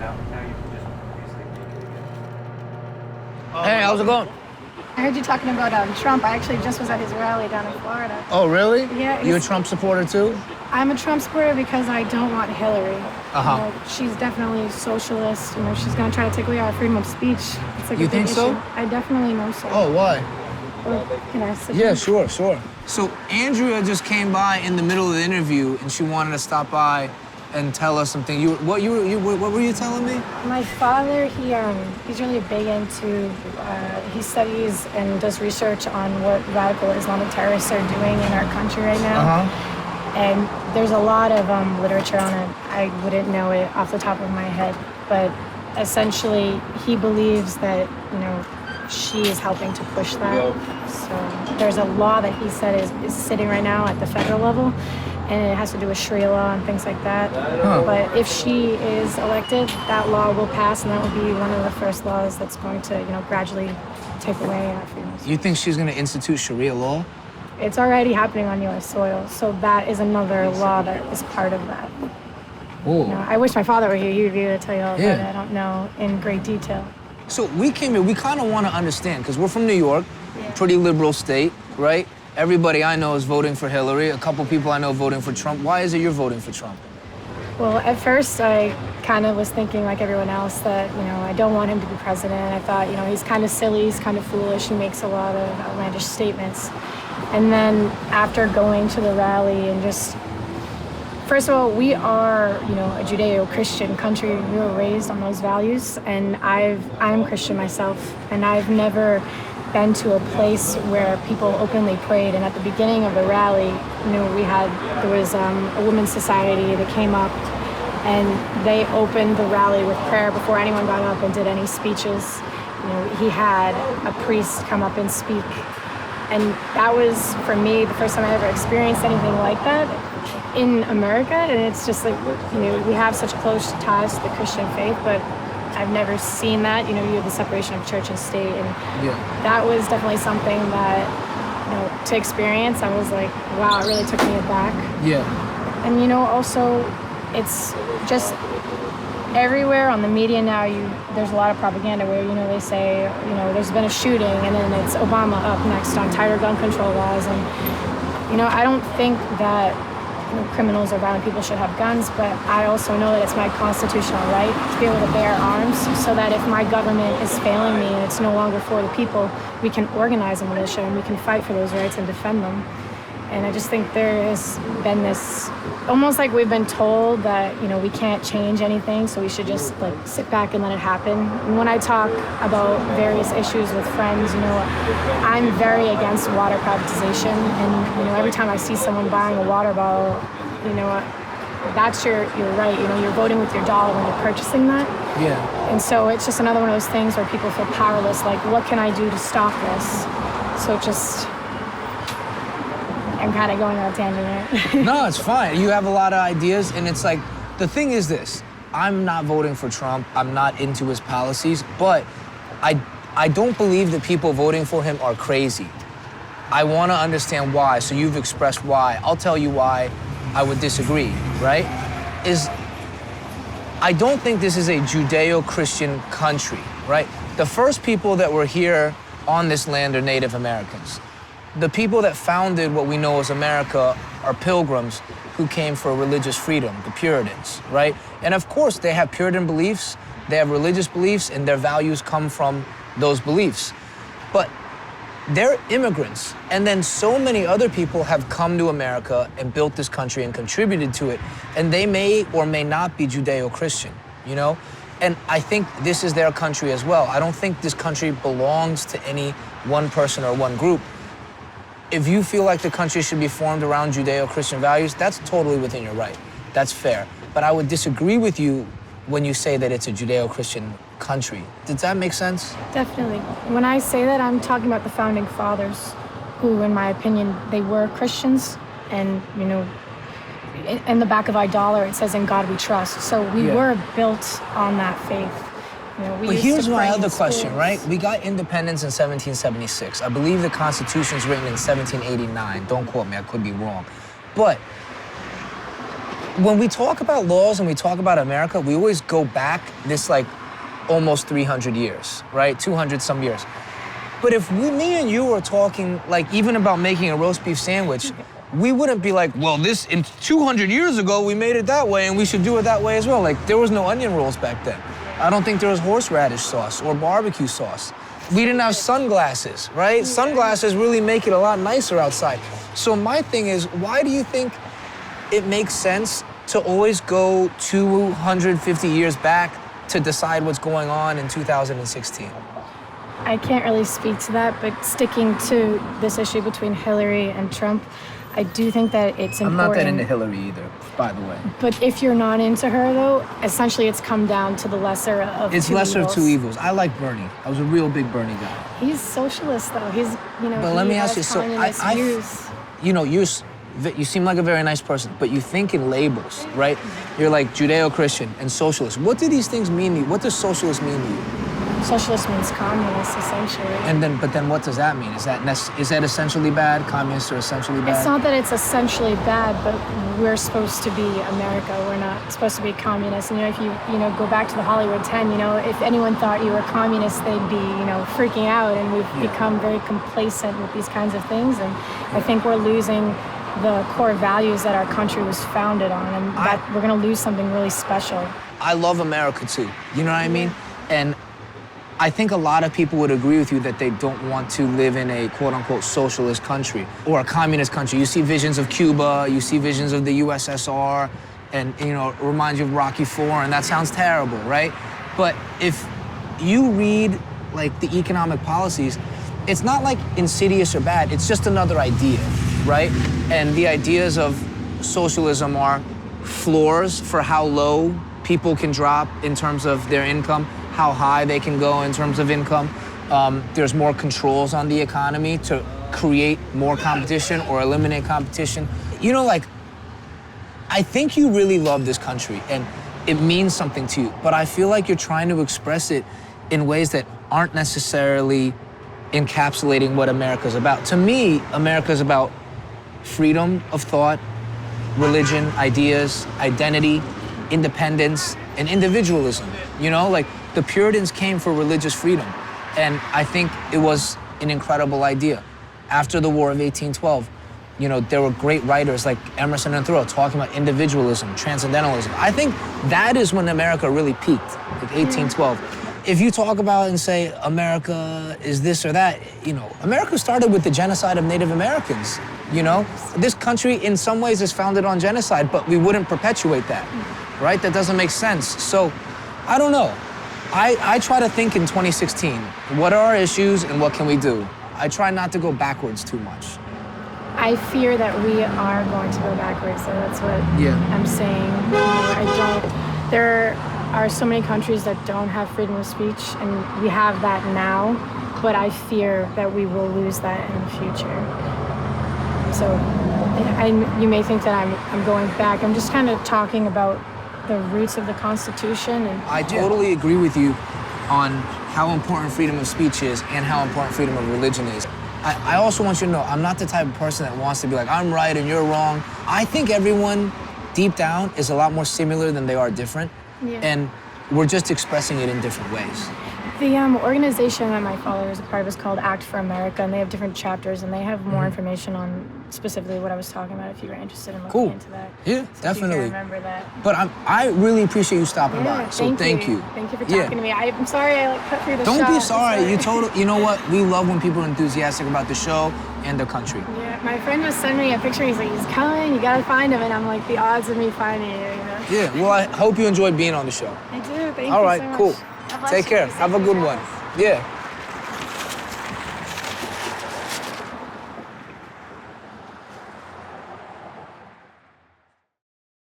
Now you can just basically make it again. Hey, how's it going? I heard you talking about Trump. I actually just was at his rally down in Florida. Oh, really? Yeah. You a Trump supporter too? I'm a Trump supporter because I don't want Hillary. Uh-huh. She's definitely socialist. She's gonna try to take away our freedom of speech. It's like You a big think so? issue. I definitely know so. Oh, why? Or can I sit Yeah, down? sure. So Andrea just came by in the middle of the interview, and she wanted to stop by and tell us something. What were you telling me? My father, he's really big into, he studies and does research on what radical Islamic terrorists are doing in our country right now. Uh-huh. And there's a lot of literature on it. I wouldn't know it off the top of my head, but essentially he believes that, she is helping to push that. So there's a law that he said is sitting right now at the federal level, and it has to do with Sharia law and things like that. Huh. But if she is elected, that law will pass, and that will be one of the first laws that's going to, gradually take away our freedoms. You think she's going to institute Sharia law? It's already happening on U.S. soil, so that is another law that is part of that. Oh. I wish my father were here. He'd be able to tell you all about it. Yeah. I don't know in great detail. So we came here, we kind of want to understand, because we're from New York, Yeah. pretty liberal state, right? Everybody I know is voting for Hillary. A couple people I know voting for Trump. Why is it you're voting for Trump? Well, at first I kind of was thinking like everyone else that, I don't want him to be president. I thought, he's kind of silly, he's kind of foolish, he makes a lot of outlandish statements. And then after going to the rally and just, first of all, we are, a Judeo-Christian country. We were raised on those values, and I'm Christian myself, and I've never been to a place where people openly prayed. And at the beginning of the rally, there was a women's society that came up, and they opened the rally with prayer before anyone got up and did any speeches. He had a priest come up and speak, and that was, for me, the first time I ever experienced anything like that in America. And it's just like, we have such close ties to the Christian faith, but I've never seen that. You have the separation of church and state, and that was definitely something that, to experience. I was like, wow, it really took me aback. Yeah. And also, it's just everywhere on the media now. There's a lot of propaganda where they say, there's been a shooting, and then it's Obama up next on tighter gun control laws, and I don't think that criminals or violent people should have guns, but I also know that it's my constitutional right to be able to bear arms, so that if my government is failing me and it's no longer for the people, we can organize a militia and we can fight for those rights and defend them. And I just think there has been this, almost like we've been told that, we can't change anything, so we should just sit back and let it happen. And when I talk about various issues with friends, I'm very against water privatization. And, every time I see someone buying a water bottle, that's your right. You're voting with your dollar when you're purchasing that. Yeah. And so it's just another one of those things where people feel powerless, like, what can I do to stop this? So I'm kind of going on a tangent there. No, it's fine. You have a lot of ideas, and it's like, the thing is this. I'm not voting for Trump. I'm not into his policies, but I don't believe that people voting for him are crazy. I want to understand why, so you've expressed why. I'll tell you why I would disagree, right? I don't think this is a Judeo-Christian country, right? The first people that were here on this land are Native Americans. The people that founded what we know as America are pilgrims who came for religious freedom, the Puritans, right? And of course, they have Puritan beliefs, they have religious beliefs, and their values come from those beliefs. But they're immigrants, and then so many other people have come to America and built this country and contributed to it, and they may or may not be Judeo-Christian, And I think this is their country as well. I don't think this country belongs to any one person or one group. If you feel like the country should be formed around Judeo-Christian values, that's totally within your right. That's fair. But I would disagree with you when you say that it's a Judeo-Christian country. Does that make sense? Definitely. When I say that, I'm talking about the founding fathers, who, in my opinion, they were Christians. And, in the back of our dollar, it says, "In God we trust." So we were built on that faith. But here's my other question, right? We got independence in 1776. I believe the Constitution's written in 1789. Don't quote me, I could be wrong. But when we talk about laws and we talk about America, we always go back this like almost 300 years, right? 200 some years. But if me and you were talking like even about making a roast beef sandwich, we wouldn't be like, well, this in 200 years ago, we made it that way and we should do it that way as well. Like there was no onion rolls back then. I don't think there was horseradish sauce or barbecue sauce. We didn't have sunglasses, right? Sunglasses really make it a lot nicer outside. So my thing is, why do you think it makes sense to always go 250 years back to decide what's going on in 2016? I can't really speak to that, but sticking to this issue between Hillary and Trump, I do think that it's important. I'm not that into Hillary either, by the way. But if you're not into her, though, essentially it's come down to the lesser of It's two lesser evils. of two evils. I like Bernie. I was a real big Bernie guy. He's socialist, though. He's, you know, But let me ask has you, so communist views. you know, you seem like a very nice person, but you think in labels, right? You're like Judeo-Christian and socialist. What do these things mean to you? What does socialist mean to you? Socialist means communist, essentially. But then what does that mean? Is that essentially bad? Communists are essentially bad? It's not that it's essentially bad, but we're supposed to be America. We're not supposed to be communists. And, you know, if you go back to the Hollywood 10, you know, if anyone thought you were communist, they'd be, you know, freaking out. And we've become very complacent with these kinds of things. And I think we're losing the core values that our country was founded on. And that we're going to lose something really special. I love America too. You know what I mean? And I think a lot of people would agree with you that they don't want to live in a quote-unquote socialist country or a communist country. You see visions of Cuba, you see visions of the USSR, and you know, it reminds you of Rocky IV, and that sounds terrible, right? But if you read like the economic policies, it's not like insidious or bad, it's just another idea, right? And the ideas of socialism are floors for how low people can drop in terms of their income, how high they can go in terms of income. There's more controls on the economy to create more competition or eliminate competition. You know, like, I think you really love this country and it means something to you, but I feel like you're trying to express it in ways that aren't necessarily encapsulating what America's about. To me, America's about freedom of thought, religion, ideas, identity, independence, and individualism. You know, like the Puritans came for religious freedom. And I think it was an incredible idea. After the War of 1812, you know, there were great writers like Emerson and Thoreau talking about individualism, transcendentalism. I think that is when America really peaked, like 1812. If you talk about and say America is this or that, you know, America started with the genocide of Native Americans. You know, this country in some ways is founded on genocide, but we wouldn't perpetuate that, right? That doesn't make sense. So, I don't know. I try to think in 2016, what are our issues and what can we do? I try not to go backwards too much. I fear that we are going to go backwards, so that's what I'm saying. There are so many countries that don't have freedom of speech, and we have that now, but I fear that we will lose that in the future. So you may think that I'm going back. I'm just kind of talking about the roots of the Constitution. And I totally agree with you on how important freedom of speech is and how important freedom of religion is. I also want you to know, I'm not the type of person that wants to be like, I'm right and you're wrong. I think everyone deep down is a lot more similar than they are different. Yeah. And we're just expressing it in different ways. The organization that my father is a part of is called Act for America, and they have different chapters, and they have more information on specifically what I was talking about if you were interested in looking into that. Yeah, so definitely. If you can remember that. But I really appreciate you stopping by, so thank you. Thank you for talking to me. I'm sorry I cut through the show. Don't be sorry. You know what? We love when people are enthusiastic about the show and their country. Yeah, my friend was sending me a picture. He's like, he's coming. You gotta find him, and I'm like, the odds of me finding you. You know? Yeah. Well, I hope you enjoyed being on the show. I do. Thank All you right. so much. Cool. God bless Take you. care. Have a good one. Yeah.